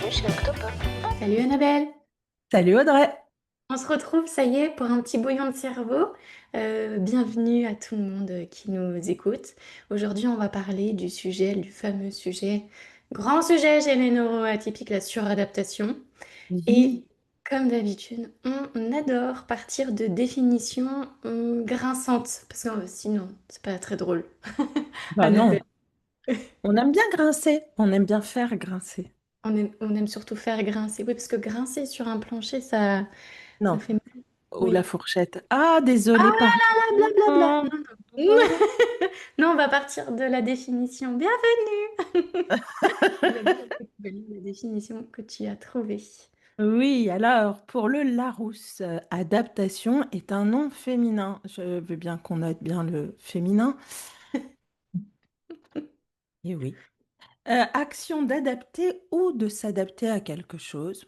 bienvenue chez Octopop. Salut Annabelle, Salut Audrey. on se retrouve, ça y est, pour un petit bouillon de cerveau. Bienvenue à tout le monde qui nous écoute. Aujourd'hui, on va parler du sujet, du fameux sujet, grand sujet chez les neuroatypiques, la suradaptation. Et Oui. comme d'habitude, on adore partir de définitions grinçantes, parce que sinon, c'est pas très drôle. Bah Annabelle, non, on aime bien grincer, on aime bien faire grincer. on aime surtout faire grincer. Oui, parce que grincer sur un plancher, ça Non, fait mal. ou la Oui. fourchette. Ah, Ah désolé, pardon. blablabla. Non, Non, non. Non, on va partir de la définition. Bienvenue. J'adore que tu valides la définition que tu as trouvée. Oui, alors pour le Larousse, adaptation est un nom féminin. Je veux bien qu'on note bien le féminin. Et oui. Action d'adapter ou de s'adapter à quelque chose.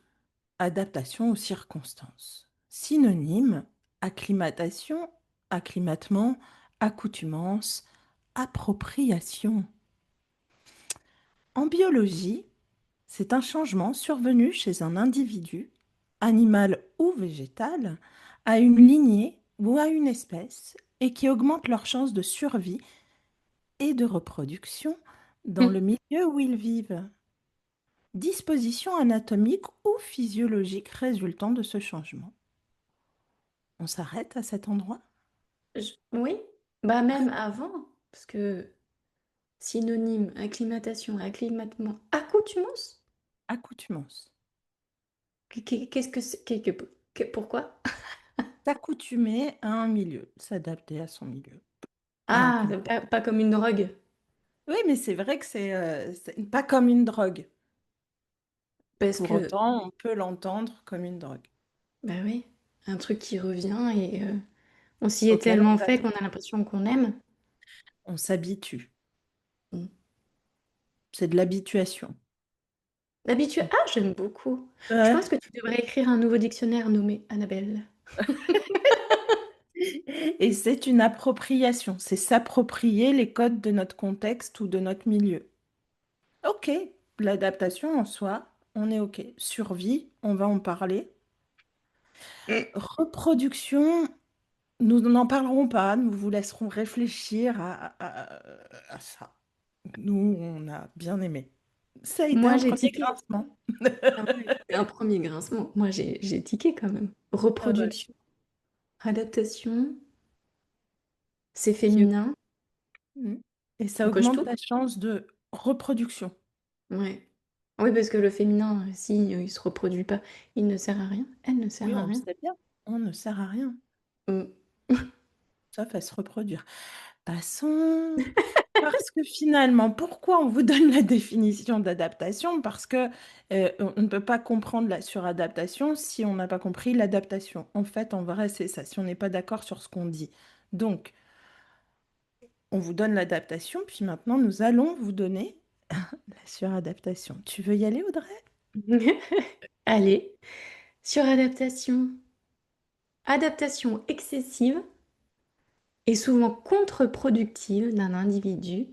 Adaptation aux circonstances. Synonyme, acclimatation, acclimatement, accoutumance, appropriation. En biologie, c'est un changement survenu chez un individu, animal ou végétal, à une lignée ou à une espèce et qui augmente leurs chances de survie et de reproduction dans le milieu où ils vivent. Disposition anatomique ou physiologique résultant de ce changement. On s'arrête à cet endroit? Oui, bah même avant, parce que synonyme, acclimatation, acclimatement, accoutumance. Accoutumance. Qu'est-ce que c'est pourquoi? S'accoutumer à un milieu, s'adapter à son milieu. À un Ah, contexte. pas comme une drogue. Oui, mais c'est vrai que c'est pas comme une drogue. Parce Pour que, autant, on peut l'entendre comme une drogue bah oui, un truc qui revient et on s'y est auquel on tellement fait s'attend. qu'on a l'impression qu'on aime. On s'habitue. Mm. C'est de l'habituation. D'habitude, ah, j'aime beaucoup. Je Ouais. pense que tu devrais écrire un nouveau dictionnaire nommé Annabelle. Et c'est une appropriation. C'est s'approprier les codes de notre contexte ou de notre milieu. Ok, l'adaptation en soi, on est ok. Survie, on va en parler. Mm. Reproduction, nous n'en parlerons pas, nous vous laisserons réfléchir à ça. Nous, on a bien aimé. Ça a été Moi, un j'ai premier tiqué. grincement. Ah ouais, c'est un premier grincement. Moi, j'ai tiqué quand même. Ah bah, Reproduction, adaptation, c'est qui- féminin. Mm. Et ça On coche augmente tout? ta chance de reproduction. Ouais. Oui, parce que le féminin, si il se reproduit pas, il ne sert à rien. Elle ne sert Oui, à on le rien. sait bien. On ne sert à rien, Mm. sauf à se reproduire. Passons. Parce que finalement, pourquoi on vous donne la définition d'adaptation? Parce que on ne peut pas comprendre la suradaptation si on n'a pas compris l'adaptation. En fait, en vrai, c'est ça, si on n'est pas d'accord sur ce qu'on dit. Donc, on vous donne l'adaptation, puis maintenant, nous allons vous donner la suradaptation. Tu veux y aller, Audrey? Allez, suradaptation. Adaptation excessive est souvent contre-productive d'un individu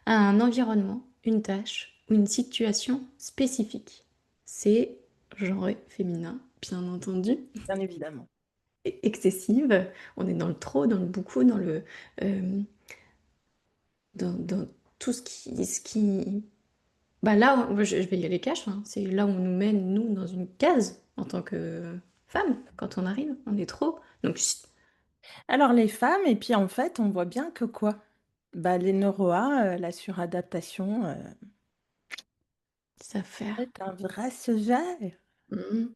à un environnement, une tâche ou une situation spécifique. C'est genre féminin, bien entendu. Bien évidemment. Excessive, on est dans le trop, dans le beaucoup, euh, dans tout ce qui. Bah là, je vais y aller cash, hein. C'est là où on nous mène, nous, dans une case en tant que femme, quand on arrive, on est trop. Donc, chut, Alors, les femmes, et puis en fait, on voit bien que quoi? Bah, les neuroas, la suradaptation, ça faire. c'est un vrai sujet. Mhm.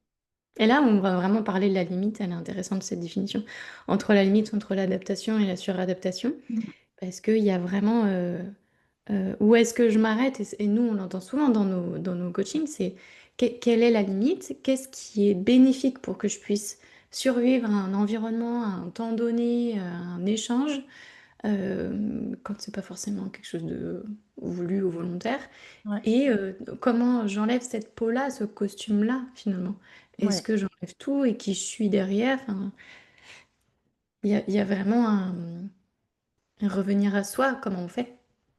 Et là, on va vraiment parler de la limite, elle est intéressante cette définition, entre la limite entre l'adaptation et la suradaptation, parce qu'il y a vraiment où est-ce que je m'arrête, et nous on l'entend souvent dans nos coachings, c'est quelle est la limite, qu'est-ce qui est bénéfique pour que je puisse survivre à un environnement, à un temps donné, à un échange, quand c'est pas forcément quelque chose de voulu ou volontaire. Ouais, Et comment j'enlève cette peau-là, ce costume-là, finalement? Est-ce ouais, que j'enlève tout et qui je suis derrière? Enfin, il y a vraiment un revenir à soi, comment on fait?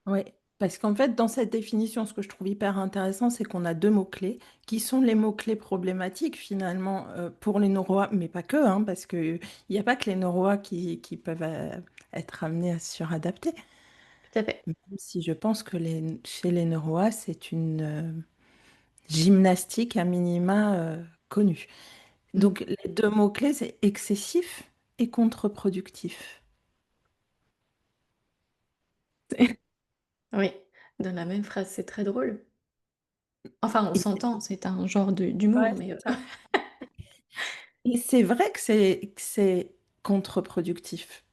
ouais. Parce qu'en fait, dans cette définition, ce que je trouve hyper intéressant, c'est qu'on a deux mots-clés qui sont les mots-clés problématiques finalement pour les neuroas, mais pas que, hein, parce qu'il n'y a pas que les neuroas qui peuvent être amenés à se suradapter. Tout à fait. Même si je pense que chez les neuroas, c'est une gymnastique à minima connue. Mm. Donc les deux mots-clés, c'est excessif et contre-productif. Oui, dans la même phrase, c'est très drôle. Enfin, on Et s'entend, c'est un genre ouais, d'humour, mais c'est ça. Et c'est vrai que c'est contre-productif.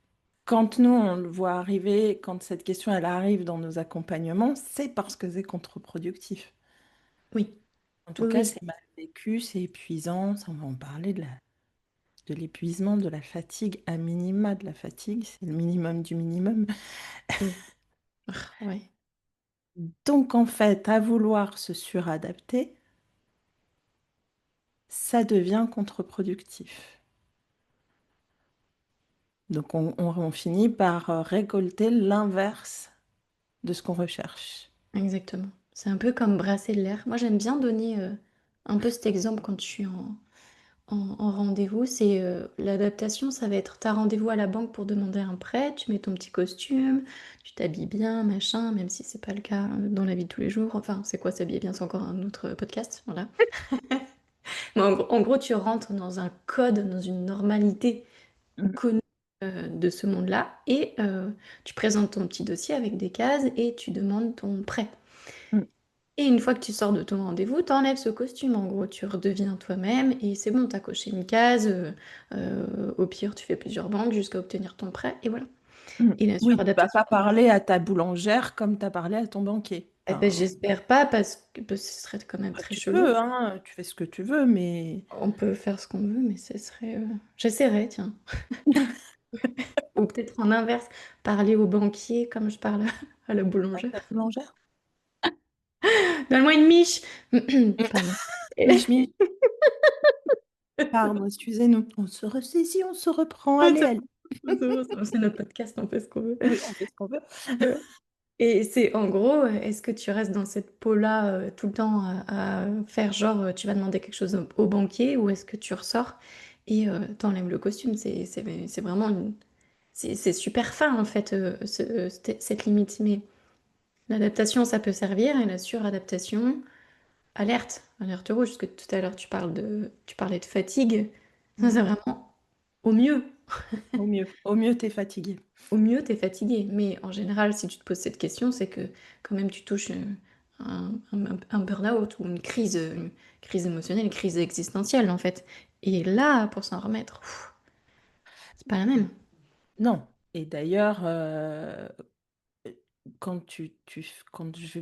Quand nous, on le voit arriver, quand cette question, elle arrive dans nos accompagnements, c'est parce que c'est contre-productif. oui, En tout oui, cas, oui, c'est mal vécu, c'est épuisant. Ça, on va en parler de l'épuisement, de la fatigue, à minima de la fatigue. C'est le minimum du minimum. mm. Ah, ouais, Donc, en fait, à vouloir se suradapter, ça devient contre-productif. Donc, on finit par récolter l'inverse de ce qu'on recherche. exactement. C'est un peu comme brasser de l'air. Moi, j'aime bien donner un peu cet exemple quand je suis en rendez-vous. C'est l'adaptation, ça va être, t'as rendez-vous à la banque pour demander un prêt, tu mets ton petit costume, tu t'habilles bien, machin, même si c'est pas le cas dans la vie de tous les jours. Enfin, c'est quoi s'habiller bien, c'est encore un autre podcast, voilà. Mais en gros, tu rentres dans un code, dans une normalité Mm, connue de ce monde-là, et tu présentes ton petit dossier avec des cases et tu demandes ton prêt. mm, Et une fois que tu sors de ton rendez-vous, t'enlèves ce costume. En gros, tu redeviens toi-même et c'est bon, t'as coché une case. Au pire, tu fais plusieurs banques jusqu'à obtenir ton prêt et voilà. mm. Et la Oui, tu vas suradaptation, pas parler à ta boulangère comme tu as parlé à ton banquier. eh ben, Enfin, j'espère pas parce que ce serait quand même après, très tu chelou. peux, hein, tu fais ce que tu veux, mais On peut faire ce qu'on veut, mais ce serait. J'essaierai, tiens. Ou peut-être en inverse, parler au banquier comme je parle à la à boulangère. ta boulangère. Donne-moi une miche! Pardon. Mich, mich, pardon, excusez-nous. On se ressaisit, on se reprend. C'est Allez, allez. c'est notre podcast, on fait ce qu'on veut. Oui, on fait ce qu'on veut. Ouais. Et c'est en gros, est-ce que tu restes dans cette peau-là tout le temps à faire genre tu vas demander quelque chose au banquier ou est-ce que tu ressors et t'enlèves le costume? C'est vraiment c'est super fin en fait cette limite. Mais l'adaptation ça peut servir et la suradaptation, alerte rouge, parce que tout à l'heure tu parlais de fatigue. Ça Mm. c'est vraiment au mieux. Au mieux, t'es fatigué. Au mieux, tu es fatigué. Mais en général, si tu te poses cette question, c'est que quand même tu touches un burn-out ou une crise émotionnelle, une crise existentielle en fait. Et là, pour s'en remettre, c'est pas la même. Non. Et d'ailleurs, quand tu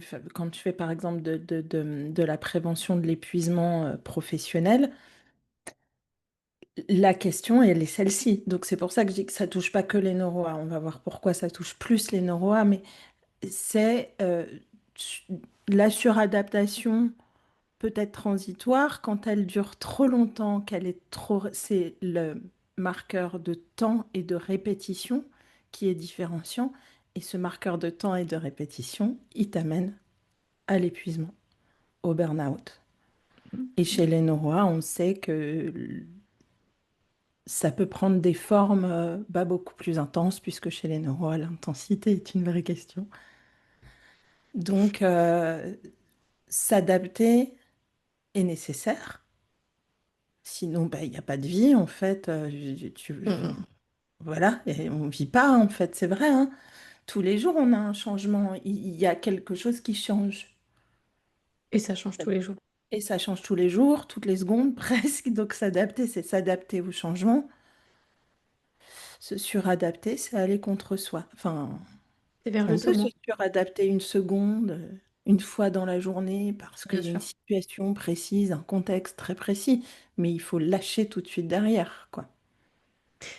fais par exemple de la prévention de l'épuisement professionnel, la question, elle est celle-ci. Donc c'est pour ça que je dis que ça touche pas que les neuroas. On va voir pourquoi ça touche plus les neuroas, mais c'est su- la suradaptation peut être transitoire quand elle dure trop longtemps, qu'elle est trop... C'est le marqueur de temps et de répétition qui est différenciant. Et ce marqueur de temps et de répétition, il t'amène à l'épuisement, au burn-out. Et chez les neuroas, on sait que ça peut prendre des formes beaucoup plus intenses, puisque chez les neuroas, l'intensité est une vraie question. Donc, s'adapter est nécessaire. Sinon, bah, il n'y a pas de vie, en fait. Enfin, Mm. voilà, et on ne vit pas, en fait, c'est vrai, hein. Tous les jours, on a un changement. Il y a quelque chose qui change. Et ça change tous les jours. Et ça change tous les jours, toutes les secondes, presque. Donc, s'adapter, c'est s'adapter au changement. Se suradapter, c'est aller contre soi. Enfin, C'est vers le on peut se saumon, suradapter une seconde, une fois dans la journée, parce bien qu'il y a une sûr. situation précise, un contexte très précis. Mais il faut lâcher tout de suite derrière, quoi.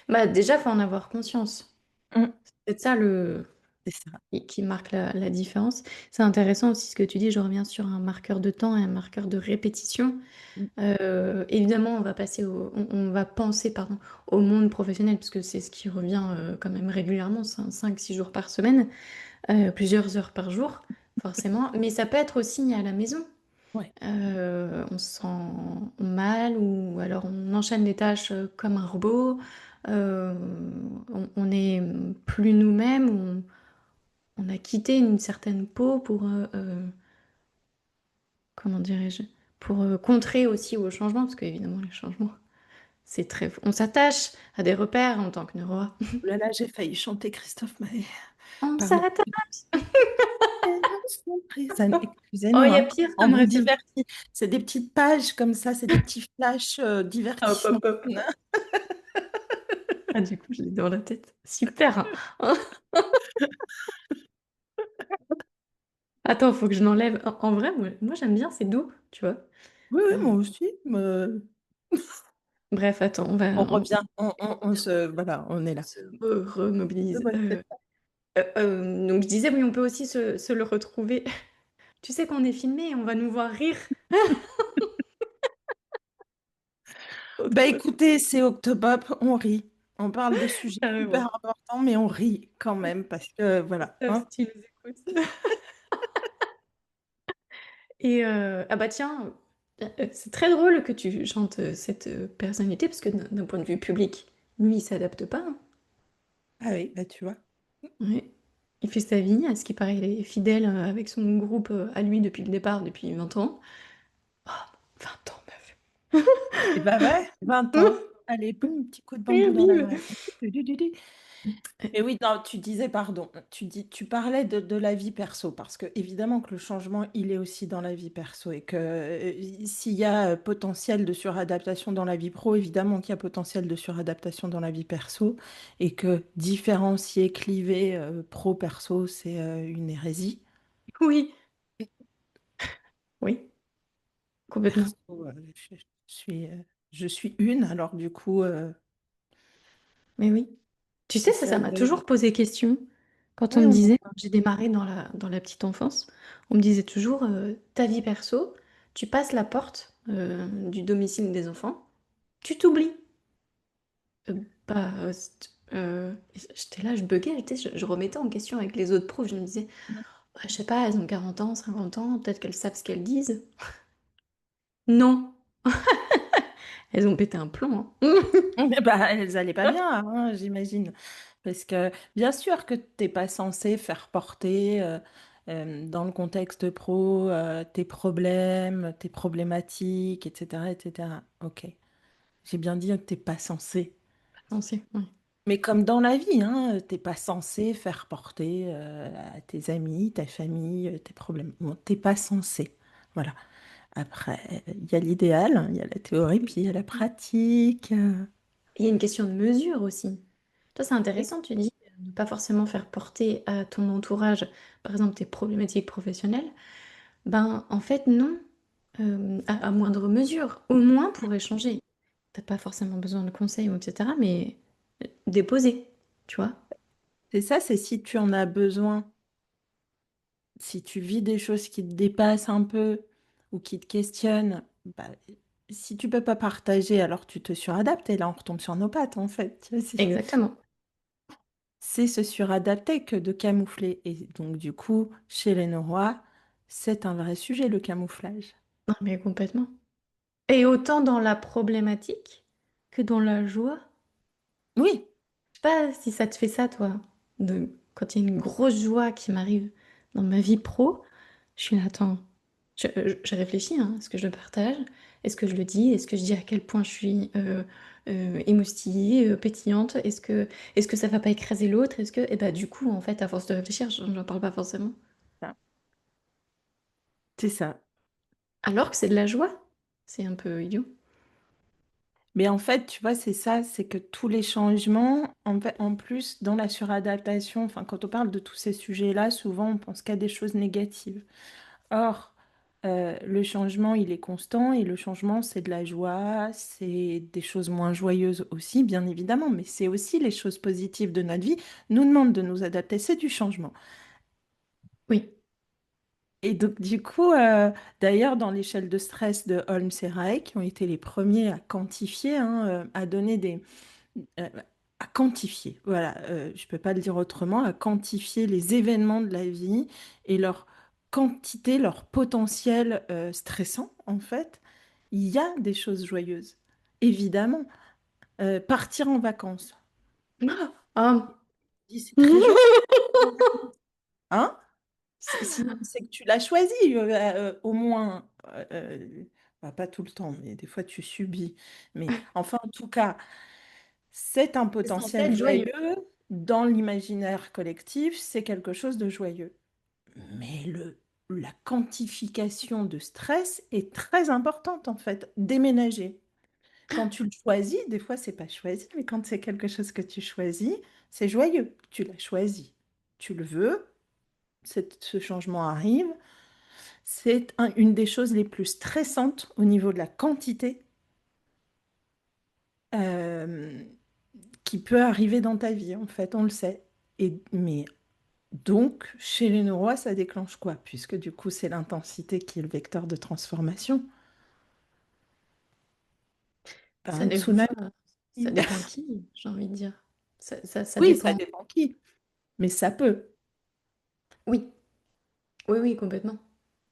Bah déjà, faut en avoir conscience. Mm. C'est peut-être ça C'est ça. qui marque la différence. C'est intéressant aussi ce que tu dis, je reviens sur un marqueur de temps et un marqueur de répétition. Mm. Évidemment, on va penser pardon, au monde professionnel, parce que c'est ce qui revient quand même régulièrement, 5-6 jours par semaine. plusieurs heures par jour, forcément. Mais ça peut être aussi à la maison. Ouais. On se sent mal ou alors on enchaîne les tâches comme un robot. Euh, on n'est plus nous-mêmes. On a quitté une certaine peau pour, comment dirais-je, pour contrer aussi au changement, parce qu'évidemment, les changements, c'est très... On s'attache à des repères en tant que neuro. Oh là là, j'ai failli chanter Christophe Maé. On Pardon. s'attache. Oh, il Excusez-nous, y a hein. pire On comme vous référence. divertit. C'est des petites pages comme ça, c'est des petits flashs Hop, divertissants. hop, hop. Ah, du coup, je l'ai dans la tête. Super, hein. Attends, faut que je l'enlève. En vrai, moi, j'aime bien, c'est doux, tu vois. Oui, oui, Euh, moi aussi. bref, attends, On revient, voilà, on est on là. se remobilise. Ouais, c'est ça. Donc, je disais, oui, on peut aussi se le retrouver. Tu sais qu'on est filmé, on va nous voir rire. Trop Bah drôle. écoutez, c'est Octopop, on rit. On parle de sujets hyper Carrément. importants, mais on rit quand même parce que voilà, Sauf hein. si tu nous écoutes. Et ah bah tiens, c'est très drôle que tu chantes cette personnalité parce que d'un point de vue public, lui, il s'adapte pas, hein. Ah oui, bah tu vois. Ouais. Il fait sa vie, à ce qui paraît, il est fidèle avec son groupe à lui depuis le départ, depuis 20 ans. Oh, 20 ans, meuf. Et bah ouais, 20 ans. Allez, boum, petit coup de Et bambou dans bim. l'oreille. Du, du, du, du. Et oui, non, tu disais, pardon, tu parlais de la vie perso, parce que évidemment que le changement, il est aussi dans la vie perso, et que s'il y a potentiel de suradaptation dans la vie pro, évidemment qu'il y a potentiel de suradaptation dans la vie perso, et que différencier, cliver pro-perso, c'est une hérésie. Oui, oui, complètement. Perso, suis, je suis une, alors du coup, Mais oui. Tu sais, si ça, ça ça m'a veut... toujours posé question quand on Oui, me on disait, entend. quand j'ai démarré dans la petite enfance, on me disait toujours, ta vie perso, tu passes la porte du domicile des enfants, tu t'oublies. Euh, bah, j'étais là, je buguais, tu sais, je remettais en question avec les autres profs, je me disais, bah, je sais pas, elles ont 40 ans, 50 ans, peut-être qu'elles savent ce qu'elles disent. Non, elles ont pété un plomb, hein. Mais bah, elles allaient pas bien, hein, j'imagine. Parce que bien sûr que t'es pas censé faire porter dans le contexte pro tes problèmes, tes problématiques, etc., etc. Ok. J'ai bien dit que t'es pas censé. Pensez, ouais. Mais comme dans la vie, hein, t'es pas censé faire porter à tes amis, ta famille, tes problèmes. Bon, t'es pas censé. Voilà. Après, il y a l'idéal, il y a la théorie, puis il y a la pratique. Il y a une question de mesure aussi. Toi, c'est Oui. intéressant, tu dis, ne pas forcément faire porter à ton entourage, par exemple, tes problématiques professionnelles. Ben, en fait, non. À moindre mesure, au moins pour échanger. T'as pas forcément besoin de conseils, ou etc., mais déposer, tu vois. C'est ça, c'est si tu en as besoin, si tu vis des choses qui te dépassent un peu ou qui te questionnent, bah, si tu peux pas partager, alors tu te suradaptes et là on retombe sur nos pattes en fait. Tu vois, Exactement. c'est se suradapter que de camoufler. Et donc du coup, chez les Norois, c'est un vrai sujet le camouflage. Non, mais complètement. Et autant dans la problématique que dans la joie. Oui, Je sais pas si ça te fait ça, toi. Quand il y a une grosse joie qui m'arrive dans ma vie pro, je suis là, attends, je réfléchis, hein, est-ce que je le partage? Est-ce que je le dis? Est-ce que je dis à quel point je suis émoustillée, pétillante? Est-ce que ça va pas écraser l'autre? Et bah du coup, en fait, à force de réfléchir, j'en parle pas forcément. c'est ça. Alors que c'est de la joie. C'est un peu idiot. Mais en fait, tu vois, c'est ça, c'est que tous les changements, en plus, dans la suradaptation, enfin, quand on parle de tous ces sujets-là, souvent on pense qu'à des choses négatives. Or, le changement, il est constant et le changement, c'est de la joie, c'est des choses moins joyeuses aussi, bien évidemment, mais c'est aussi les choses positives de notre vie nous demandent de nous adapter, c'est du changement. Oui, Et donc, du coup, d'ailleurs, dans l'échelle de stress de Holmes et Rae, qui ont été les premiers à quantifier, hein, à donner des, à quantifier. Voilà, je ne peux pas le dire autrement, à quantifier les événements de la vie et leur quantité, leur potentiel stressant, en fait. Il y a des choses joyeuses, évidemment. Partir en vacances, Ah. c'est très joyeux. Hein? Sinon, c'est que tu l'as choisi, au moins. Bah, pas tout le temps, mais des fois tu subis. Mais enfin, en tout cas, c'est un C'est censé potentiel être joyeux. joyeux dans l'imaginaire collectif, c'est quelque chose de joyeux. Mais la quantification de stress est très importante en fait. Déménager. Quand tu le choisis, des fois c'est pas choisi, mais quand c'est quelque chose que tu choisis, c'est joyeux. Tu l'as choisi. Tu le veux, ce changement arrive. C'est une des choses les plus stressantes au niveau de la quantité euh, qui peut arriver dans ta vie, en fait, on le sait. Mais donc, chez les Naurois, ça déclenche quoi? Puisque du coup, c'est l'intensité qui est le vecteur de transformation. Ça, Un des fois, tsunami. ça dépend qui, j'ai envie de dire. Ça Oui, ça dépend. dépend qui, mais ça peut. Oui, oui, oui, complètement.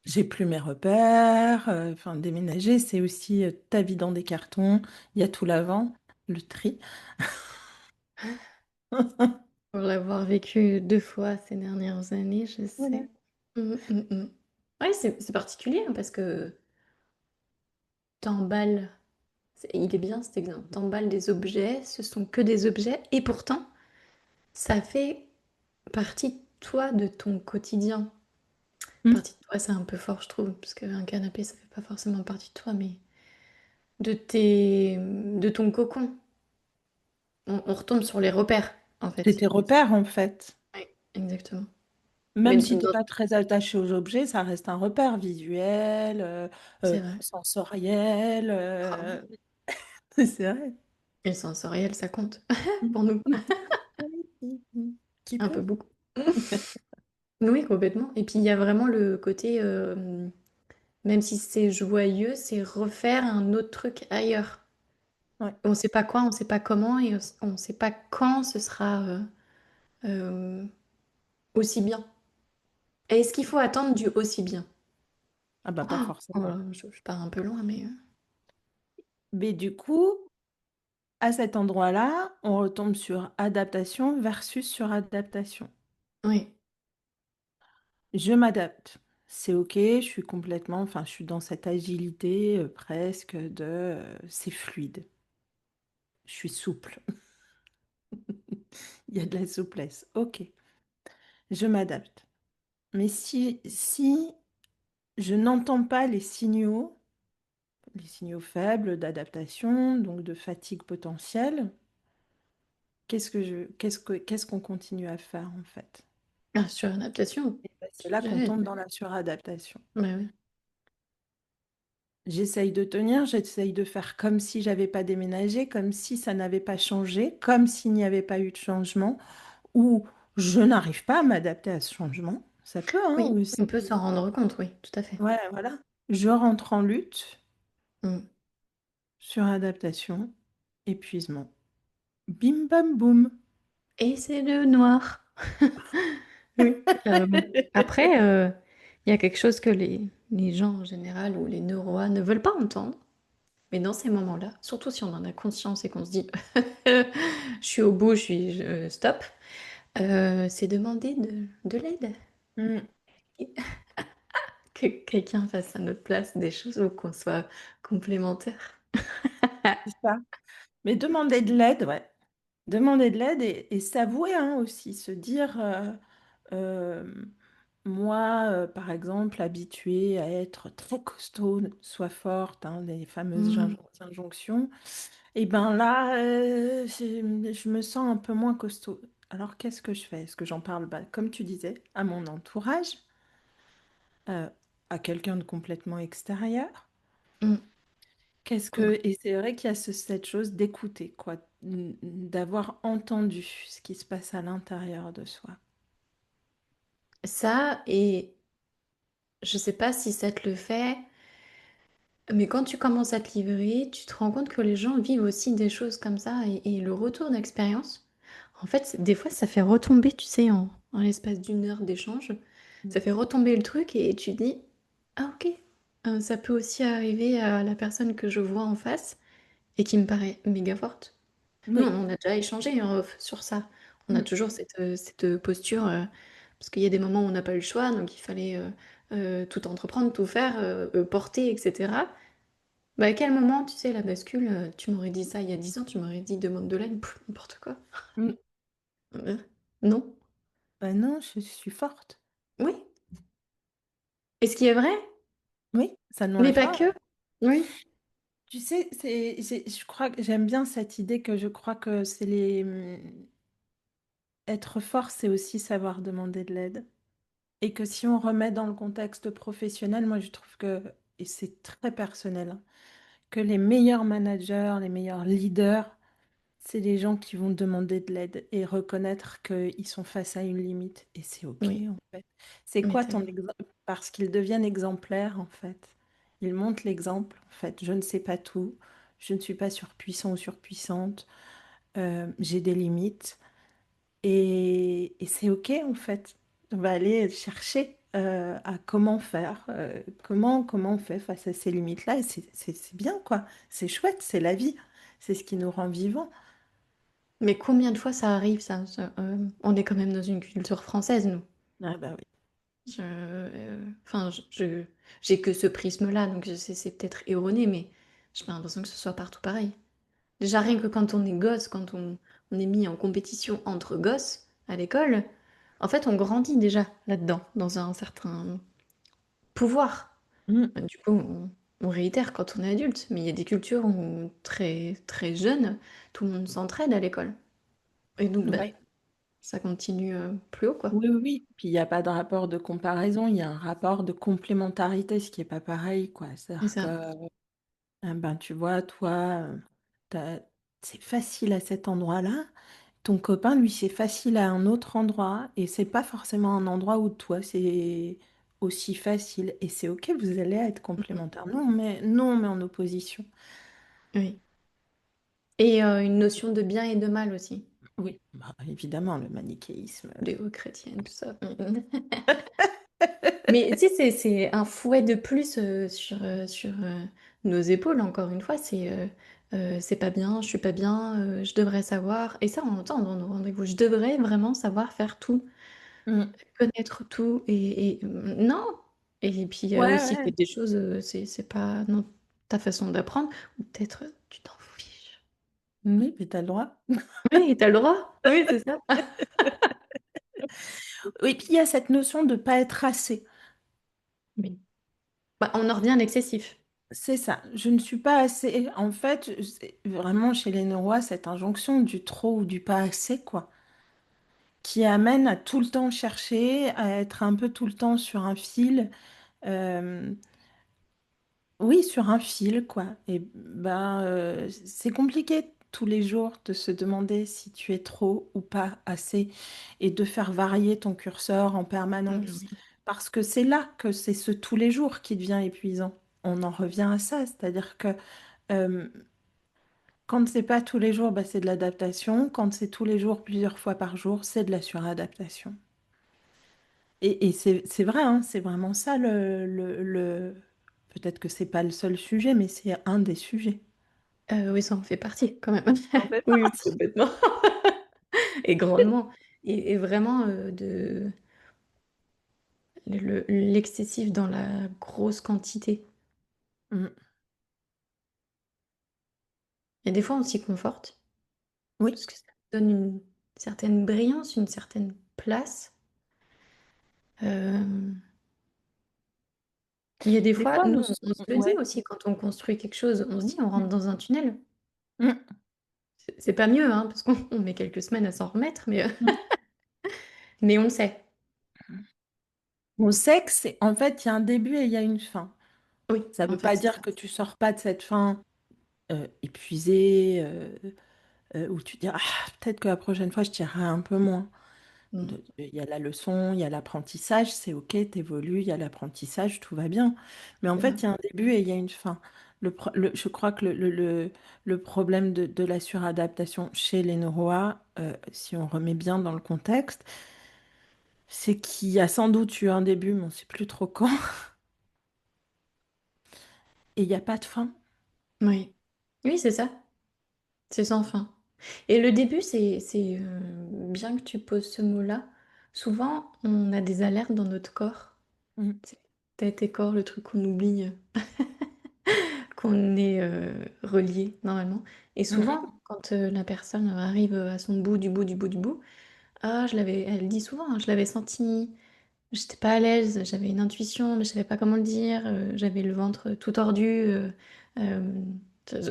J'ai plus mes repères. Enfin, déménager, c'est aussi ta vie dans des cartons. Il y a tout l'avant, le tri. Pour l'avoir vécu 2 fois ces dernières années, je Voilà. sais. Ouais, c'est particulier hein, parce que t'emballes. Il est bien cet exemple. T'emballes des objets, ce sont que des objets, et pourtant, ça fait partie de toi, de ton quotidien. Hmm. Partie de toi, c'est un peu fort, je trouve, parce qu'un canapé, ça fait pas forcément partie de toi, mais de ton cocon. On retombe sur les repères, en C'est fait. tes repères, en fait. Oui, exactement. Mais Même si tu n'es pas très attaché aux objets, ça reste un repère visuel, c'est vrai. sensoriel. Ah oui. C'est vrai. Et le sensoriel, ça compte pour nous. Qui Un peu peut? beaucoup. Oui, complètement. Et puis il y a vraiment le côté, même si c'est joyeux, c'est refaire un autre truc ailleurs. Ouais. On ne sait pas quoi, on ne sait pas comment, et on ne sait pas quand ce sera euh, aussi bien. Et est-ce qu'il faut attendre du aussi bien? Ah bah pas Oh forcément. là, je pars un peu loin, mais Mais du coup, à cet endroit-là, on retombe sur adaptation versus suradaptation. oui. Je m'adapte. C'est OK, je suis complètement, enfin, je suis dans cette agilité presque c'est fluide. Je suis souple. Il y a de la souplesse. OK, je m'adapte. Mais si je n'entends pas les signaux faibles d'adaptation, donc de fatigue potentielle, qu'est-ce qu'on continue à faire en fait? Ah, sur adaptation, Et ben, c'est ce que là qu'on j'allais tombe dire. dans la suradaptation. Bah oui. J'essaye de tenir, j'essaye de faire comme si j'avais pas déménagé, comme si ça n'avait pas changé, comme s'il n'y avait pas eu de changement, ou je n'arrive pas à m'adapter à ce changement. Ça peut, hein, Oui, aussi. on peut s'en rendre compte, oui, tout à fait. Ouais, voilà. Je rentre en lutte, Mm. suradaptation, épuisement. Bim bam boum. Et c'est le noir. Oui, carrément. Après, il y a quelque chose que les gens en général ou les neuroas ne veulent pas entendre. Mais dans ces moments-là, surtout si on en a conscience et qu'on se dit je suis au bout, stop, c'est demander de l'aide. Hmm, Que quelqu'un fasse à notre place des choses ou qu'on soit complémentaires. c'est ça. Mais demander de l'aide, ouais. Demander de l'aide et s'avouer, hein, aussi, se dire, euh, moi, par exemple, habituée à être très costaud, soit forte, hein, les fameuses Mm. injonctions, et ben là, je me sens un peu moins costaud. Alors, qu'est-ce que je fais? Est-ce que j'en parle, bah, comme tu disais, à mon entourage, euh, à quelqu'un de complètement extérieur? Mm. Et c'est vrai qu'il y a cette chose d'écouter, quoi, d'avoir entendu ce qui se passe à l'intérieur de soi. Ça, et je sais pas si ça te le fait, mais quand tu commences à te livrer, tu te rends compte que les gens vivent aussi des choses comme ça et le retour d'expérience. En fait, des fois, ça fait retomber, tu sais, en l'espace d'1 heure d'échange, Mm. ça fait retomber le truc et tu dis, ah ok, ça peut aussi arriver à la personne que je vois en face et qui me paraît méga forte. Nous, Oui. on a déjà échangé en off sur ça. On a Mm. toujours cette posture, parce qu'il y a des moments où on n'a pas eu le choix, donc il fallait tout entreprendre, tout faire, porter, etc. Bah, à quel moment, tu sais, la bascule, tu m'aurais dit ça il y a 10 ans, tu m'aurais dit demande de l'aide, pff, n'importe quoi. Mm. Euh, non. Ben non, je suis forte. Oui. Et ce qui est vrai, Oui, ça ne mais l'enlève pas pas. que. Oui, Tu sais, je crois que j'aime bien cette idée que je crois que c'est les être fort, c'est aussi savoir demander de l'aide. Et que si on remet dans le contexte professionnel, moi je trouve que, et c'est très personnel, hein, que les meilleurs managers, les meilleurs leaders, c'est les gens qui vont demander de l'aide et reconnaître qu'ils sont face à une limite. Et c'est OK, oui, en fait. C'est mais quoi t'as ton raison. exemple? Parce qu'ils deviennent exemplaires, en fait. Ils montrent l'exemple, en fait. Je ne sais pas tout. Je ne suis pas surpuissant ou surpuissante. J'ai des limites. Et c'est OK, en fait. On va aller chercher à comment faire, comment on fait face à ces limites-là. Et c'est bien, quoi. C'est chouette, c'est la vie. C'est ce qui nous rend vivants. Mais combien de fois ça arrive, on est quand même dans une culture française, nous. Ah bah oui. Enfin, j'ai que ce prisme-là, donc je sais, c'est peut-être erroné, mais j'ai pas l'impression que ce soit partout pareil. Déjà, rien que quand on est gosse, quand on est mis en compétition entre gosses à l'école, en fait, on grandit déjà là-dedans, dans un certain pouvoir. Mm. Du coup, on réitère quand on est adulte, mais il y a des cultures où très, très jeune, tout le monde s'entraide à l'école. Et donc, bah, Ouais. ça continue plus haut, quoi. Oui, oui, oui. Puis il n'y a pas de rapport de comparaison, il y a un rapport de complémentarité, ce qui n'est pas pareil, quoi. C'est C'est-à-dire que, ça. ben, tu vois, toi, t'as- c'est facile à cet endroit-là. Ton copain, lui, c'est facile à un autre endroit. Et c'est pas forcément un endroit où toi, c'est aussi facile. Et c'est OK, vous allez être Mhm. complémentaires. Non, mais en opposition. Oui. Et une notion de bien et de mal aussi. Oui, bah, évidemment, le manichéisme. Judéo-chrétienne, tout ça. Mais tu sais, c'est un fouet de plus sur nos épaules, encore une fois. C'est pas bien, je suis pas bien, je devrais savoir. Et ça, on entend dans nos rendez-vous. Je devrais vraiment savoir faire tout, Mm. connaître tout. Non! Et puis il y a Ouais, aussi ouais. peut-être des choses, c'est pas non, ta façon d'apprendre. Ou peut-être tu t'en fiches. Oui, mais t'as le droit. Oui, t'as le droit. Oui, c'est ça. Oui, puis il y a cette notion de pas être assez. Oui. Bah, on en revient à l'excessif. C'est ça, je ne suis pas assez. En fait, c'est vraiment chez les Neurois, cette injonction du trop ou du pas assez, quoi, qui amène à tout le temps chercher, à être un peu tout le temps sur un fil. euh, oui, sur un fil, quoi. Et ben, c'est compliqué tous les jours de se demander si tu es trop ou pas assez et de faire varier ton curseur en permanence. Oui. Parce que c'est là que c'est ce tous les jours qui devient épuisant. On en revient à ça, c'est-à-dire que euh, quand c'est pas tous les jours, bah, c'est de l'adaptation. Quand c'est tous les jours, plusieurs fois par jour, c'est de la suradaptation. Et c'est vrai, hein, c'est vraiment ça Peut-être que c'est pas le seul sujet, mais c'est un des sujets. Oui, ça en fait partie quand même. Ça en fait Oui, oui, partie. complètement. Et grandement. Et vraiment, l'excessif dans la grosse quantité. Mm. Et des fois, on s'y conforte, Oui. parce que ça donne une certaine brillance, une certaine place. Euh, il y a des Des fois, fois, nous, on se le dit ouais. aussi, quand on construit quelque chose, on se dit, on rentre dans un tunnel. Mm. C'est pas mieux, hein, parce qu'on on met quelques semaines à s'en remettre, Mm. mais on le sait. On sait que c'est, en fait, il y a un début et il y a une fin. Oui, Ça ne en veut fait, pas c'est dire ça. que tu sors pas de cette fin épuisé, où tu dis, ah, peut-être que la prochaine fois, je tirerai un peu moins. Mm. Il y a la leçon, il y a l'apprentissage, c'est OK, t'évolues, il y a l'apprentissage, tout va bien. Mais en C'est ça. fait, il y a un début et il y a une fin. Je crois que le problème de la suradaptation chez les neuroas, si on remet bien dans le contexte, c'est qu'il y a sans doute eu un début, mais on ne sait plus trop quand, et il n'y a pas de fin. Oui. Oui, c'est ça. C'est sans fin. Et le début, bien que tu poses ce mot-là. Souvent, on a des alertes dans notre corps. Mm. C'est tête et corps, le truc qu'on oublie, qu'on est relié normalement. Et Mm. souvent, quand la personne arrive à son bout, du bout, du bout, du bout, ah, elle dit souvent, hein, je l'avais senti, j'étais pas à l'aise, j'avais une intuition, mais je savais pas comment le dire, j'avais le ventre tout tordu.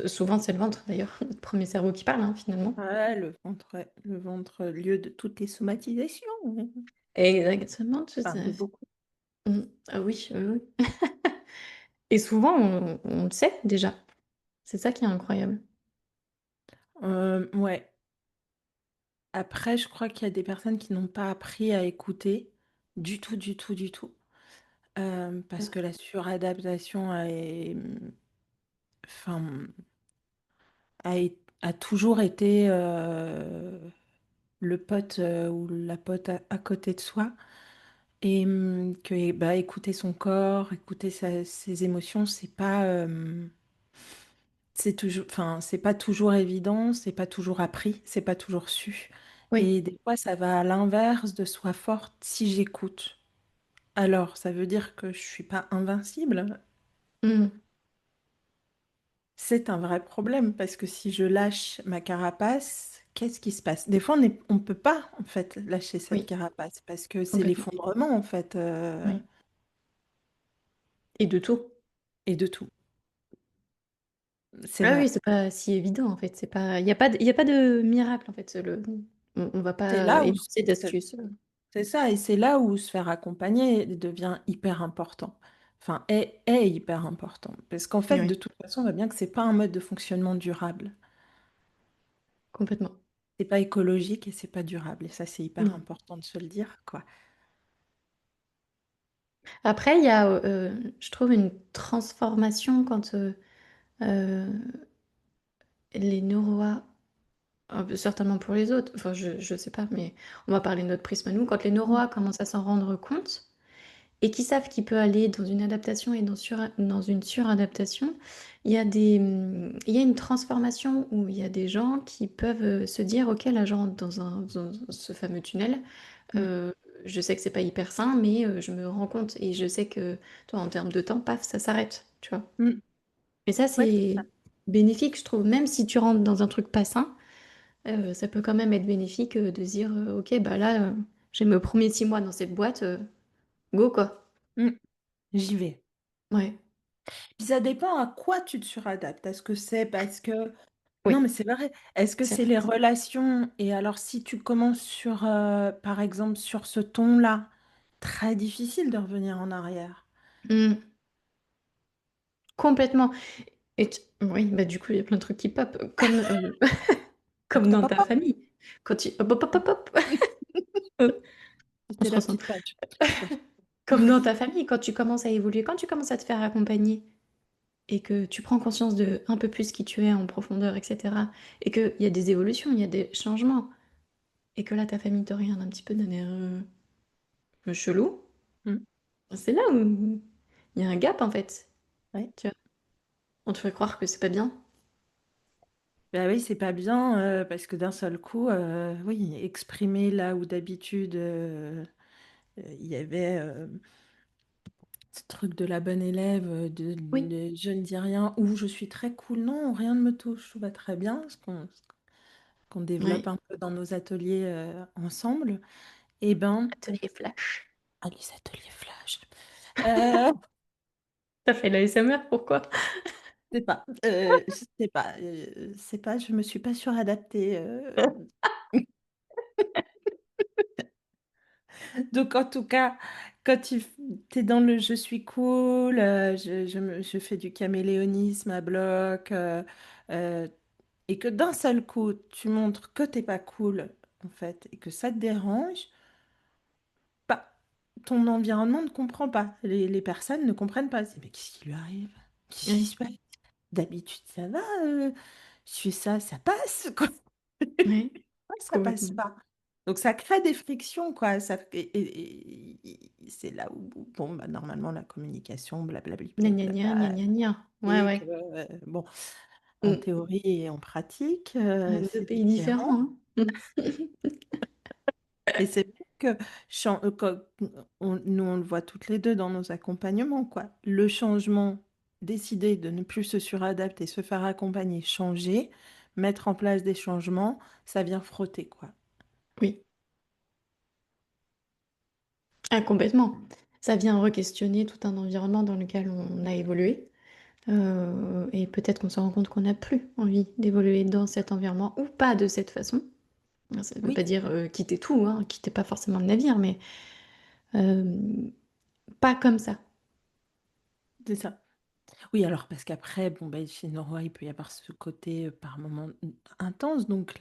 Souvent, c'est le ventre d'ailleurs, notre premier cerveau qui parle, hein, finalement. Ouais, ouais, le ventre, lieu de toutes les somatisations. Ouais. Exactement, tout Enfin, ça. de beaucoup. Ah oui, oui, oui. Et souvent, on le sait déjà. C'est ça qui est incroyable. Ouais. Après, je crois qu'il y a des personnes qui n'ont pas appris à écouter du tout, du tout, du tout. Parce que la suradaptation enfin, a toujours été le pote ou la pote à côté de soi. Et que bah, écouter son corps, écouter ses émotions, c'est toujours, enfin, c'est pas toujours évident, c'est pas toujours appris, c'est pas toujours su. Oui. Et des fois, ça va à l'inverse de sois forte si j'écoute. Alors, ça veut dire que je suis pas invincible. Mm. C'est un vrai problème parce que si je lâche ma carapace, qu'est-ce qui se passe? Des fois, on peut pas en fait lâcher cette Oui, carapace parce que c'est complètement. l'effondrement en fait, Oui. Et de tout. et de tout. C'est Ah oui, vrai. c'est pas si évident en fait. C'est pas, il y a pas de miracle en fait. On va C'est pas là où énoncer d'astuces. c'est ça, et c'est là où se faire accompagner devient hyper important. Enfin, est hyper important. Parce qu'en fait, de Oui, toute façon, on voit bien que c'est pas un mode de fonctionnement durable. complètement. C'est pas écologique et c'est pas durable. Et ça, c'est hyper Non. important de se le dire, quoi. Après, il y a, je trouve, une transformation quand euh, les neuroas, certainement pour les autres, enfin je sais pas, mais on va parler de notre prisme à nous, quand les Mm. neuroas commencent à s'en rendre compte, et qui savent qu'il peut aller dans une adaptation et dans une suradaptation, il y a une transformation où il y a des gens qui peuvent se dire, ok, là, je rentre dans ce fameux tunnel. Mm. Euh, je sais que c'est pas hyper sain, mais je me rends compte et je sais que, toi, en termes de temps, paf, ça s'arrête, tu vois. Mm. Et ça, Ouais, c'est ça. c'est bénéfique, je trouve. Même si tu rentres dans un truc pas sain, ça peut quand même être bénéfique de se dire, ok, bah là, j'ai mes premiers 6 mois dans cette boîte, go quoi. Mm. J'y vais. Ouais, Puis ça dépend à quoi tu te suradaptes. Est-ce que c'est parce que... oui, Non, mais c'est vrai. Est-ce que c'est c'est vrai. les relations? Et alors, si tu commences sur, par exemple, sur ce ton-là, très difficile de revenir en arrière. Hmm, complètement. Oui, bah du coup, il y a plein de trucs qui pop, Hop, comme hop, dans hop, ta hop. famille. Quand tu... Hop, hop, hop, hop, hop. On C'était se la ressemble. petite page. Comme dans ta famille, quand tu commences à évoluer, quand tu commences à te faire accompagner et que tu prends conscience de un peu plus qui tu es en profondeur, etc. Et qu'il y a des évolutions, il y a des changements. Et que là, ta famille te regarde un petit peu d'un air chelou. Mm. C'est là où il y a un gap, en fait. Ouais. Tu vois, on te fait croire que c'est pas bien. Bah oui, c'est pas bien parce que d'un seul coup, oui, exprimer là où d'habitude il y avait ce truc de la bonne élève, Oui, je ne dis rien ou je suis très cool, non, rien ne me touche, tout va très bien, ce qu'on développe oui. un peu dans nos ateliers ensemble. Et ben, Atelier flash. ah, les ateliers flash. Euh, T'as fait la SMR, pourquoi? je sais pas, je me suis pas suradaptée. Donc, en tout cas, quand tu es dans le je suis cool, je fais du caméléonisme à bloc, euh, et que d'un seul coup, tu montres que t'es pas cool, en fait, et que ça te dérange, bah, ton environnement ne comprend pas. Les personnes ne comprennent pas. C'est, mais qu'est-ce qui lui arrive? Qu'est-ce qui Oui. se passe? d'habitude, ça va. Je fais ça, ça passe, quoi. Ouais, Ouais, ça passe complètement. pas. Donc ça crée des frictions, quoi. C'est là où, bon, bah, normalement, la communication, blablabla, Gna gna gna, gna blablabla, gna gna. Ouais, et ouais. que, bon, en Mm. théorie et en pratique, Deux c'est pays différent. différents, hein. Et c'est vrai que nous, on le voit toutes les deux dans nos accompagnements, quoi. Le changement, décider de ne plus se suradapter, se faire accompagner, changer, mettre en place des changements, ça vient frotter, quoi. Oui, ah, complètement. Ça vient re-questionner tout un environnement dans lequel on a évolué. Et peut-être qu'on se rend compte qu'on n'a plus envie d'évoluer dans cet environnement ou pas de cette façon. Ça ne veut Oui, pas dire quitter tout, hein, quitter pas forcément le navire, mais euh, pas comme ça. c'est ça. Oui, alors parce qu'après, bon, ben, chez Norroy, il peut y avoir ce côté par moment intense. Donc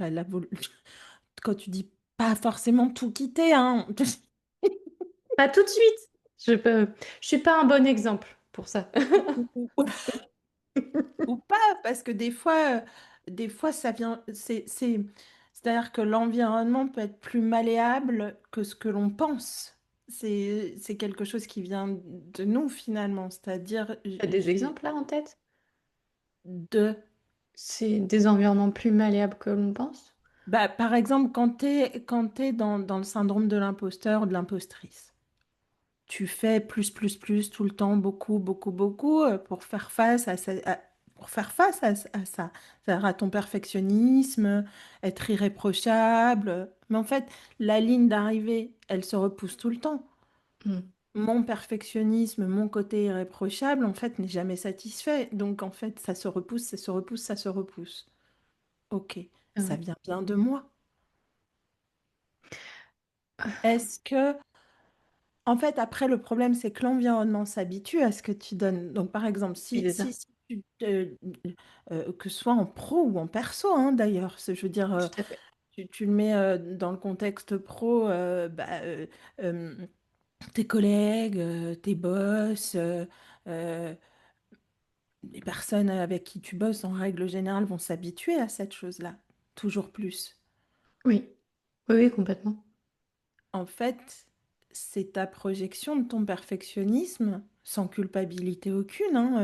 quand tu dis pas forcément tout quitter, hein. Pas tout de suite. Je suis pas un bon exemple pour ça. Ou pas, parce que des fois ça vient, c'est-à-dire que l'environnement peut être plus malléable que ce que l'on pense. C'est quelque chose qui vient de nous finalement, c'est-à-dire T'as des exemples là en tête? de, C'est des environnements plus malléables que l'on pense? bah, par exemple, quand t'es dans le syndrome de l'imposteur ou de l'impostrice. Tu fais plus tout le temps, beaucoup, beaucoup, beaucoup pour faire face pour faire face à ça. C'est-à-dire à ton perfectionnisme, être irréprochable. Mais en fait, la ligne d'arrivée, elle se repousse tout le temps. Hmm. Mon perfectionnisme, mon côté irréprochable, en fait, n'est jamais satisfait. Donc, en fait, ça se repousse, ça se repousse, ça se repousse. Ok, C'est ça vrai. vient bien de moi. Est-ce que En fait, après, le problème, c'est que l'environnement s'habitue à ce que tu donnes. Donc, par exemple, Oui, c'est ça. si que ce soit en pro ou en perso, hein, d'ailleurs, je veux dire, Tout à fait. tu le mets dans le contexte pro, euh, tes collègues, tes boss, euh, les personnes avec qui tu bosses, en règle générale, vont s'habituer à cette chose-là, toujours plus. Oui. Oui, oui, complètement. En fait, c'est ta projection de ton perfectionnisme, sans culpabilité aucune, hein,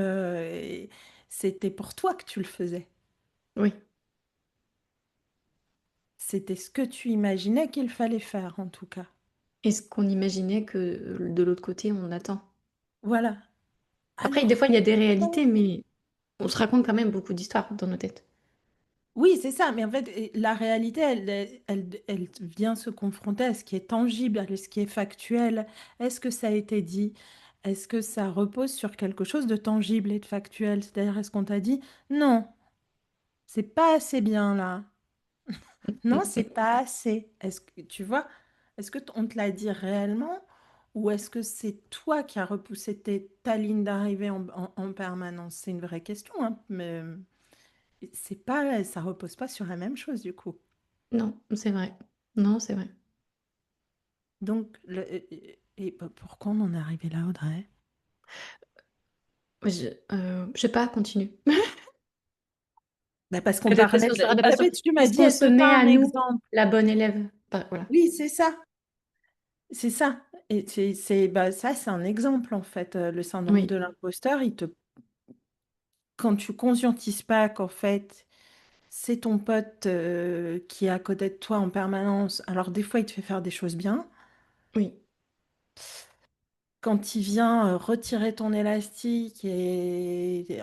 et c'était pour toi que tu le faisais. Oui. C'était ce que tu imaginais qu'il fallait faire, en tout cas. Est-ce qu'on imaginait que de l'autre côté, on attend? Voilà. Après, des Alors, fois, il y a des réalités, non. mais on se raconte quand même beaucoup d'histoires dans nos têtes. Oui, c'est ça, mais en fait, la réalité, elle vient se confronter à ce qui est tangible, à ce qui est factuel. Est-ce que ça a été dit? Est-ce que ça repose sur quelque chose de tangible et de factuel? C'est-à-dire, est-ce qu'on t'a dit, non, c'est pas assez bien là. Non, c'est pas assez. Est-ce que tu vois, est-ce que on te l'a dit réellement ou est-ce que c'est toi qui as repoussé ta ligne d'arrivée en permanence? C'est une vraie question, hein, mais c'est pas, ça repose pas sur la même chose du coup. Non, c'est vrai. Non, c'est vrai. Donc, pourquoi on en est arrivé là, Audrey? Je sais pas, continue. Bah, parce qu'on parlait Adaptation de sur bah, adaptation. mais tu m'as Est-ce dit, qu'on est-ce se que tu met as à un nous exemple? la bonne élève? Voilà. Oui, c'est ça. C'est ça. Et bah, ça, c'est un exemple en fait. Le syndrome Oui, de l'imposteur, quand tu conscientises pas qu'en fait, c'est ton pote qui est à côté de toi en permanence. Alors des fois, il te fait faire des choses bien. oui. Quand il vient retirer ton élastique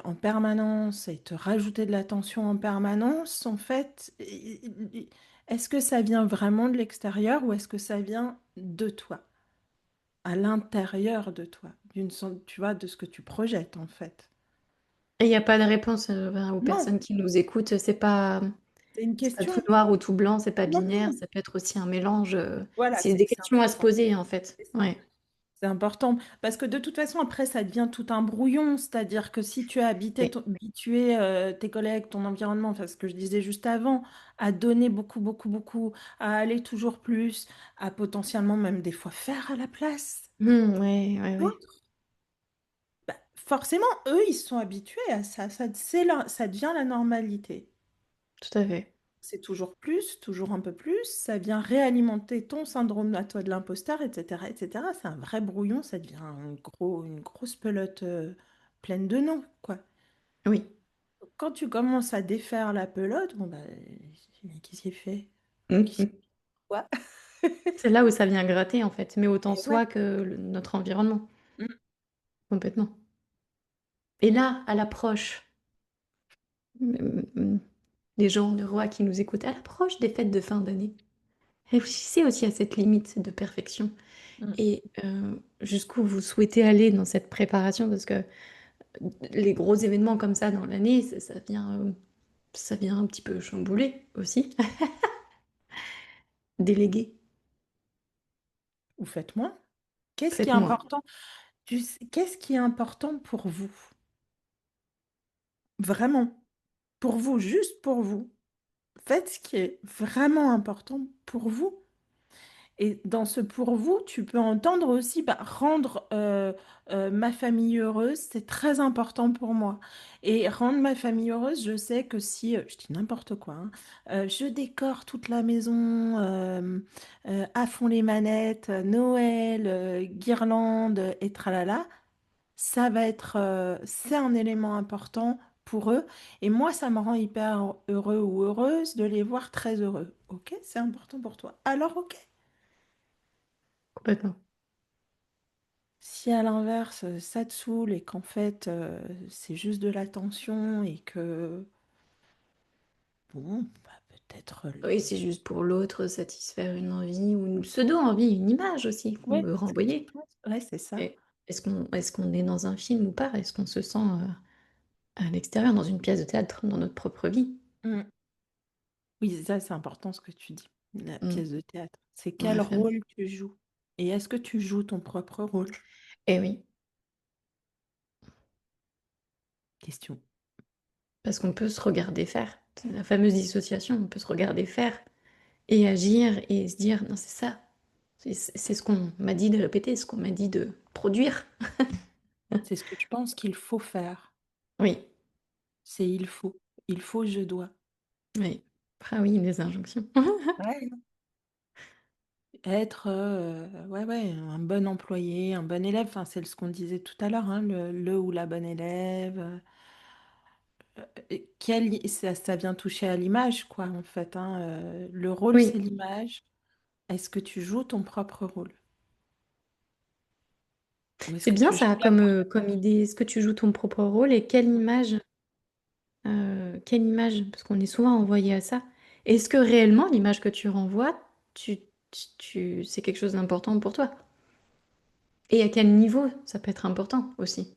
en permanence et te rajouter de la tension en permanence, en fait, est-ce que ça vient vraiment de l'extérieur ou est-ce que ça vient de toi, à l'intérieur de toi, tu vois, de ce que tu projettes en fait? Et il n'y a pas de réponse ben, aux Non, personnes qui nous écoutent. c'est une C'est pas tout question. noir ou tout blanc, c'est pas Non, binaire. non. Ça peut être aussi un mélange. Voilà, C'est des c'est questions à se important. poser, en fait. C'est ça. Ouais, C'est important parce que de toute façon, après, ça devient tout un brouillon. C'est-à-dire que si tu as oui. habitué tes collègues, ton environnement, enfin, ce que je disais juste avant, à donner beaucoup, beaucoup, beaucoup, à aller toujours plus, à potentiellement même des fois faire à la place Ouais, ouais, ouais. d'autres, bah, forcément, eux, ils sont habitués à ça. Ça devient la normalité. Tout à fait. C'est toujours plus, toujours un peu plus. Ça vient réalimenter ton syndrome à toi de l'imposteur, etc., etc. C'est un vrai brouillon. Ça devient une grosse pelote pleine de noms, quoi. Oui. Quand tu commences à défaire la pelote, bon, bah, mais qu'est-ce qu'il fait? Qu'est-ce- Mhm. Quoi? C'est là où ça vient gratter, en fait, mais autant Et ouais. soi que notre environnement, Mm, complètement. Et là, à l'approche, mm, des gens de roi qui nous écoutent, à l'approche des fêtes de fin d'année, réfléchissez aussi à cette limite de perfection mm. et jusqu'où vous souhaitez aller dans cette préparation, parce que les gros événements comme ça dans l'année, ça vient un petit peu chambouler aussi. Déléguer, Ou faites-moi. Qu'est-ce qui est faites-moi. important? Qu'est-ce qui est important pour vous? Vraiment. Pour vous, juste pour vous. Faites ce qui est vraiment important pour vous. Et dans ce pour vous, tu peux entendre aussi bah, rendre ma famille heureuse, c'est très important pour moi. Et rendre ma famille heureuse, je sais que si, je dis n'importe quoi, hein, je décore toute la maison, à fond les manettes, Noël, guirlande et tralala, ça va être, c'est un élément important pour eux. Et moi, ça me rend hyper heureux ou heureuse de les voir très heureux. Ok, c'est important pour toi. Alors, ok. Complètement. Si à l'inverse, ça te saoule et qu'en fait, c'est juste de l'attention et que, bon, bah, peut-être Oui, c'est juste pour l'autre, satisfaire une envie ou une pseudo-envie, une image aussi qu'on ouais, veut ce que tu renvoyer. penses. Ouais, c'est ça. Et est-ce qu'on est dans un film ou pas? Est-ce qu'on se sent, à l'extérieur, dans une pièce de théâtre, dans notre propre vie? Mm. Oui, ça, c'est important ce que tu dis. La Mmh, pièce de théâtre. C'est dans quel la famille. rôle tu joues? Et est-ce que tu joues ton propre rôle? Et oui, Question. parce qu'on peut se regarder faire. C'est la fameuse dissociation, on peut se regarder faire et agir et se dire: «Non, c'est ça, c'est ce qu'on m'a dit de répéter, ce qu'on m'a dit de produire». C'est ce que tu penses qu'il faut faire. Oui, C'est il faut. Il faut, je dois. oui. Ah oui, les injonctions. Ouais. Être ouais, ouais, un bon employé, un bon élève, enfin, c'est ce qu'on disait tout à l'heure, hein, le ou la bonne élève. Ça vient toucher à l'image, quoi, en fait, hein, le rôle, c'est Oui. l'image. Est-ce que tu joues ton propre rôle? Ou est-ce C'est que bien tu joues ça la comme, personne? comme idée. Est-ce que tu joues ton propre rôle et quelle image? Parce qu'on est souvent envoyé à ça. Est-ce que réellement l'image que tu renvoies, c'est quelque chose d'important pour toi? Et à quel niveau ça peut être important aussi?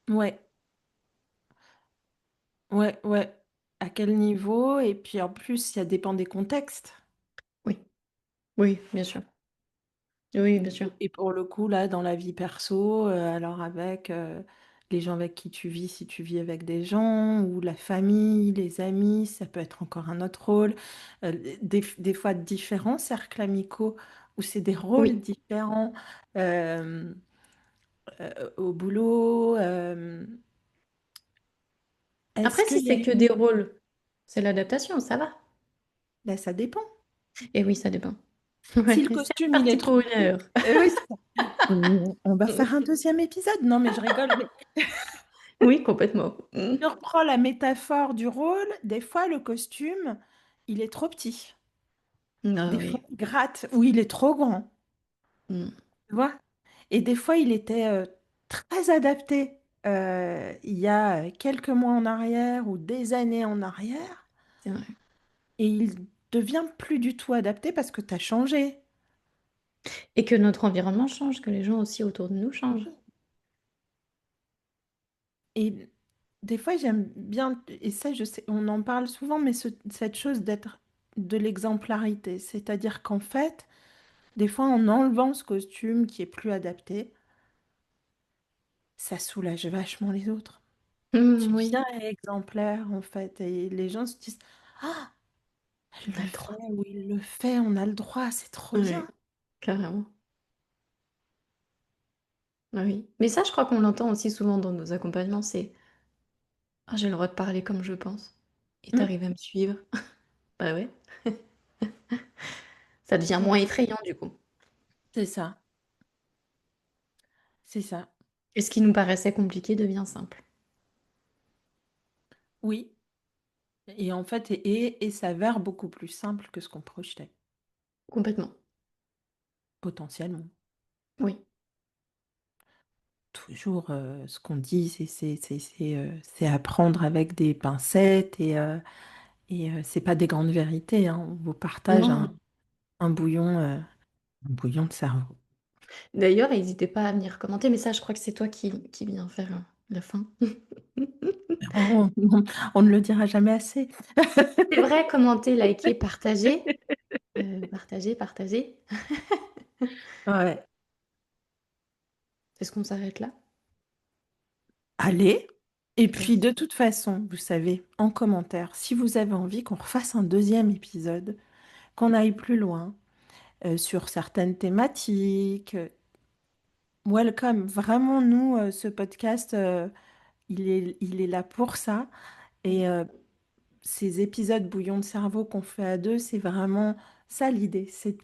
Ouais, ouais, ouais. À quel niveau? Et puis en plus, ça dépend des contextes. Oui, oui, bien sûr. Oui, bien sûr. Et pour le coup, là, dans la vie perso, alors avec les gens avec qui tu vis, si tu vis avec des gens, ou la famille, les amis, ça peut être encore un autre rôle. Des fois, différents cercles amicaux, où c'est des rôles Oui. différents au boulot. Est-ce Après, si qu'il y a c'est que des rôles, c'est l'adaptation, ça va. Là, ça dépend. Et oui, ça dépend. Si Ouais, le c'est costume, il est reparti trop pour une petit, heure. oui, c'est ça. On va faire un deuxième épisode. Non, mais je rigole. Mais Oui, complètement. je reprends la métaphore du rôle. Des fois, le costume, il est trop petit. Ah Des fois, oui. il gratte ou il est trop grand. Mmh, Tu vois? Et des fois, il était très adapté il y a quelques mois en arrière ou des années en arrière. c'est vrai. Et il devient plus du tout adapté parce que tu as changé. Et que notre environnement change, que les gens aussi autour de nous changent. Et des fois, j'aime bien, et ça, je sais, on en parle souvent, mais cette chose d'être de l'exemplarité. C'est-à-dire qu'en fait, des fois, en enlevant ce costume qui est plus adapté, ça soulage vachement les autres. Tu Oui, deviens exemplaire, en fait, et les gens se disent, ah, elle on a le le fait droit. ou il le fait, on a le droit, c'est trop bien. Ouais, carrément. Ah oui. Mais ça, je crois qu'on l'entend aussi souvent dans nos accompagnements, c'est: «Ah, j'ai le droit de parler comme je pense et tu Mm, arrives à me suivre». Bah ouais, ça devient moins ouais, effrayant du coup. c'est ça, c'est ça. Et ce qui nous paraissait compliqué devient simple. Oui. Et en fait, et s'avère beaucoup plus simple que ce qu'on projetait, Complètement. potentiellement. Oui, Toujours, ce qu'on dit, c'est à prendre avec des pincettes et c'est pas des grandes vérités, hein. On vous partage non. un bouillon, un bouillon de cerveau. D'ailleurs, hésitez pas à venir commenter, mais ça, je crois que c'est toi qui viens faire, la fin. On ne le dira jamais assez. C'est vrai, commenter, liker, partager, partager, partager. Ouais. Est-ce qu'on s'arrête là? Allez. Et Super. puis de toute façon, vous savez, en commentaire, si vous avez envie qu'on refasse un deuxième épisode, qu'on aille plus loin sur certaines thématiques, welcome. Vraiment, nous, ce podcast, il est là pour ça. Mmh. Et ces épisodes bouillon de cerveau qu'on fait à deux, c'est vraiment ça l'idée. C'est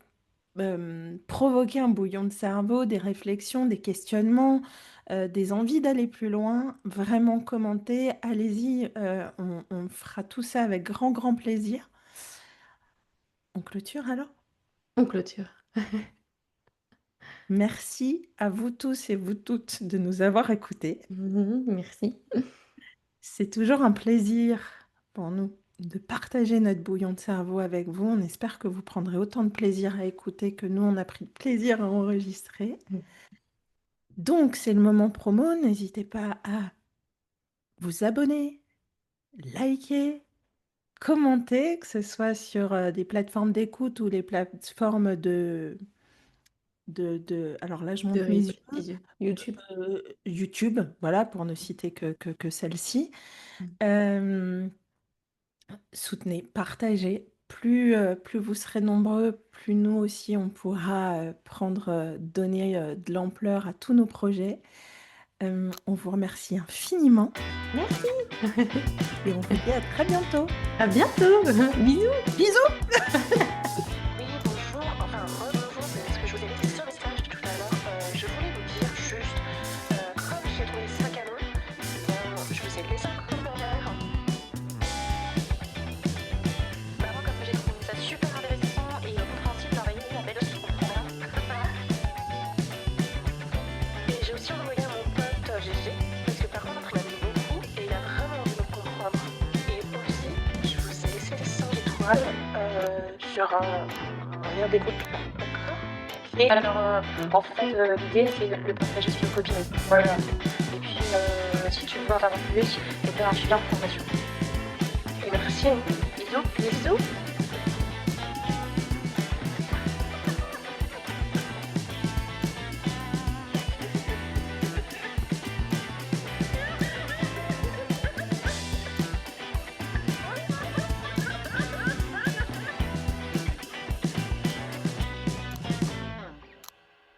provoquer un bouillon de cerveau, des réflexions, des questionnements, des envies d'aller plus loin. Vraiment commenter. Allez-y, on fera tout ça avec grand, grand plaisir. On clôture alors? On clôture. Merci à vous tous et vous toutes de nous avoir écoutés. Merci. C'est toujours un plaisir pour nous de partager notre bouillon de cerveau avec vous. On espère que vous prendrez autant de plaisir à écouter que nous, on a pris de plaisir à enregistrer. Mmh. Donc, c'est le moment promo. N'hésitez pas à vous abonner, liker, commenter, que ce soit sur des plateformes d'écoute ou les plateformes alors là, je De monte mes yeux. replay visio YouTube. YouTube, voilà, pour ne citer que celle-ci. Mmh. Euh, Soutenez, partagez. Plus vous serez nombreux, plus nous aussi, on pourra donner de l'ampleur à tous nos projets. On vous remercie infiniment Merci. et on vous dit à très bientôt. À bientôt. Bisous. Bisous! Oui, bonjour, enfin rebonjour, parce que je vous ai laissé un message tout à l'heure. Je voulais vous dire juste, comme j'ai trouvé ça canon, je vous ai laissé un commentaire. Vraiment, comme j'ai trouvé ça super intéressant et compréhensible, j'aurais aimé la belle aussi, voilà. Et j'ai aussi envoyé à mon pote GG, parce que par contre, il a lu beaucoup et il a vraiment envie de me comprendre. Et aussi, je vous ai laissé les 5 étoiles sur un lien d'écoute. D'accord. Et alors, en fait, l'idée, c'est de le partager sur une copine. Voilà. Et puis, si tu veux en savoir plus, et faire un suivi en formation. Et merci à vous. Bisous, bisous.